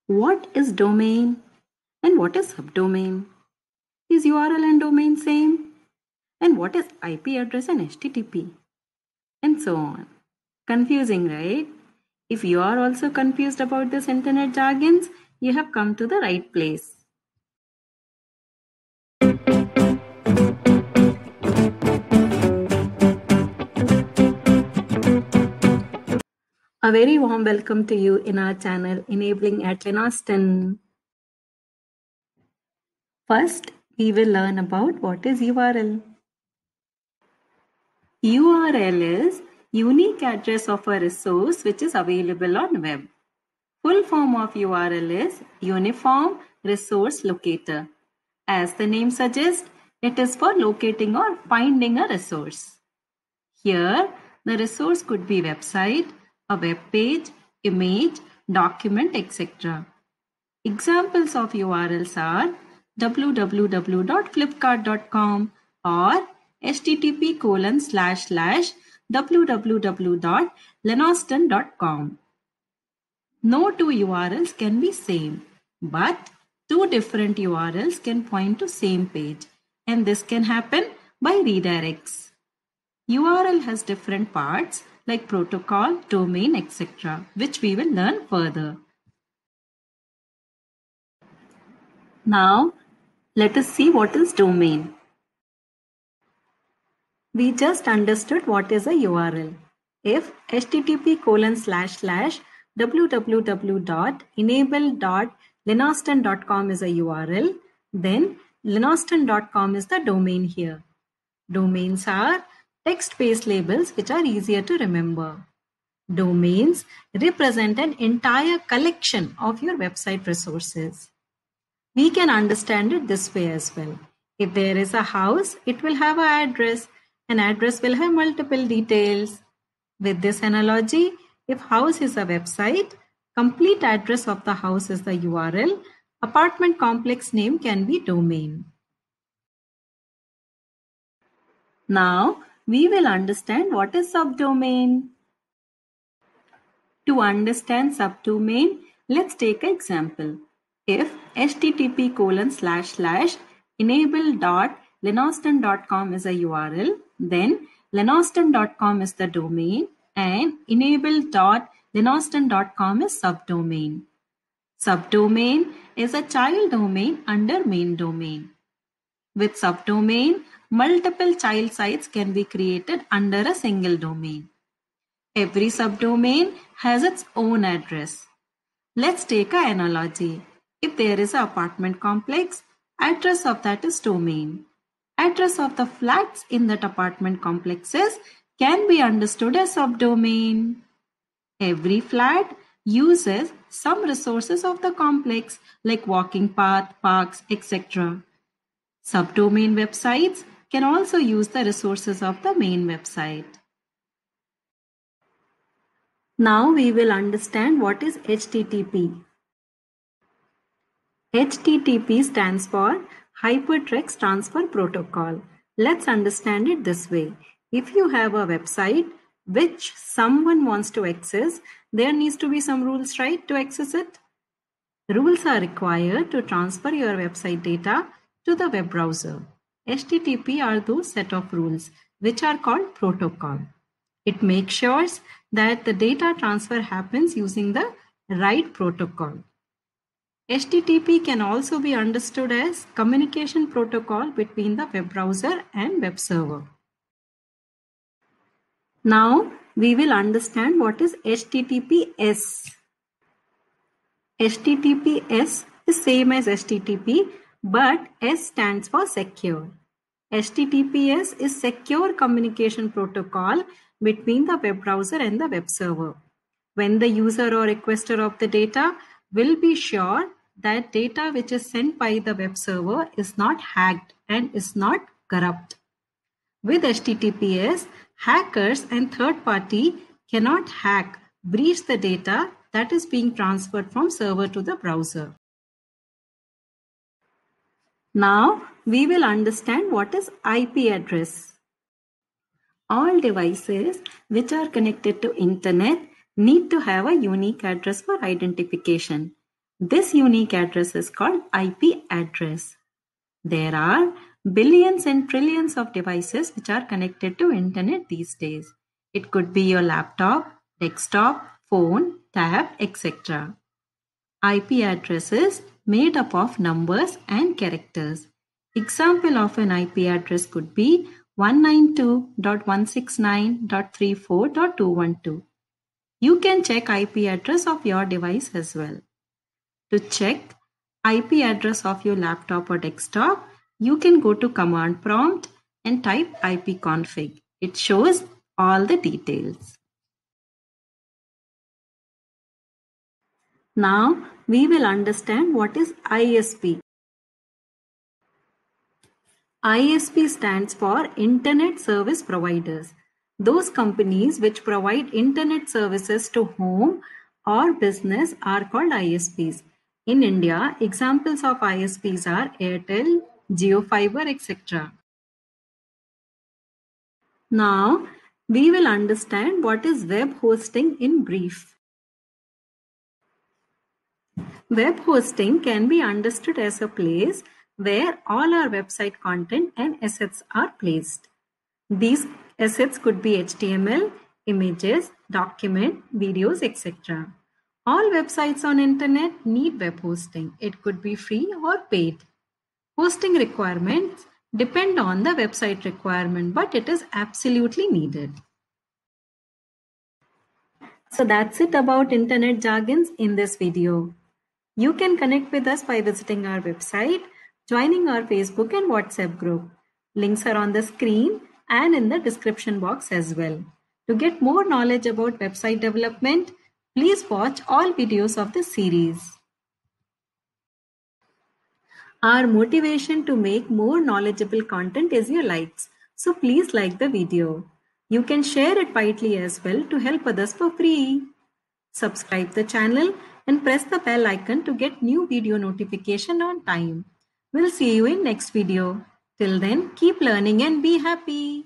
What is domain and what is subdomain? Is URL and domain same? And what is IP address and HTTP? And so on. Confusing, right? If you are also confused about this internet jargons, you have come to the right place. A very warm welcome to you in our channel Enabling at Lenaston. First, we will learn about what is URL. URL is unique address of a resource which is available on web. Full form of URL is Uniform Resource Locator. As the name suggests, it is for locating or finding a resource. Here, the resource could be website, a web page, image, document, etc. Examples of URLs are www.flipkart.com or http://www.lenaston.com. No two URLs can be same, but two different URLs can point to same page, and this can happen by redirects. URL has different parts like protocol, domain, etc., which we will learn further. Now, let us see what is domain. We just understood what is a URL. If http://www.enable.lenaston.com is a URL, then lenaston.com is the domain here. Domains are text-based labels which are easier to remember. Domains represent an entire collection of your website resources. We can understand it this way as well. If there is a house, it will have an address. An address will have multiple details. With this analogy, if house is a website, complete address of the house is the URL, apartment complex name can be domain. Now, we will understand what is subdomain. To understand subdomain, let's take an example. If http://enable.lenaston.com is a URL, then lenaston.com is the domain and enable.lenaston.com is subdomain. Subdomain is a child domain under main domain. With subdomain, multiple child sites can be created under a single domain. Every subdomain has its own address. Let's take an analogy. If there is an apartment complex, address of that is domain. Address of the flats in that apartment complexes can be understood as subdomain. Every flat uses some resources of the complex like walking path, parks, etc. Subdomain websites can also use the resources of the main website. Now we will understand what is HTTP. HTTP stands for Hypertext Transfer Protocol. Let's understand it this way. If you have a website which someone wants to access, there needs to be some rules, right, to access it? Rules are required to transfer your website data to the web browser. HTTP are those set of rules which are called protocol. It makes sure that the data transfer happens using the right protocol. HTTP can also be understood as communication protocol between the web browser and web server. Now we will understand what is HTTPS. HTTPS is same as HTTP, but S stands for secure. HTTPS is secure communication protocol between the web browser and the web server. When the user or requester of the data will be sure that data which is sent by the web server is not hacked and is not corrupt. With HTTPS, hackers and third party cannot hack, breach the data that is being transferred from server to the browser. Now we will understand what is IP address. All devices which are connected to internet need to have a unique address for identification. This unique address is called IP address. There are billions and trillions of devices which are connected to internet these days. It could be your laptop, desktop, phone, tab, etc. IP address is made up of numbers and characters. Example of an IP address could be 192.169.34.212. You can check IP address of your device as well. To check IP address of your laptop or desktop, you can go to command prompt and type ipconfig. It shows all the details. Now we will understand what is ISP. ISP stands for Internet Service Providers. Those companies which provide internet services to home or business are called ISPs. In India, examples of ISPs are Airtel, JioFiber, etc. Now, we will understand what is web hosting in brief. Web hosting can be understood as a place where all our website content and assets are placed. These assets could be HTML, images, document, videos, etc. All websites on internet need web hosting. It could be free or paid. Hosting requirements depend on the website requirement, but it is absolutely needed. So that's it about internet jargons in this video. You can connect with us by visiting our website, joining our Facebook and WhatsApp group. Links are on the screen and in the description box as well. To get more knowledge about website development, please watch all videos of this series. Our motivation to make more knowledgeable content is your likes, so please like the video. You can share it widely as well to help others for free. Subscribe the channel and press the bell icon to get new video notification on time. We'll see you in next video. Till then, keep learning and be happy.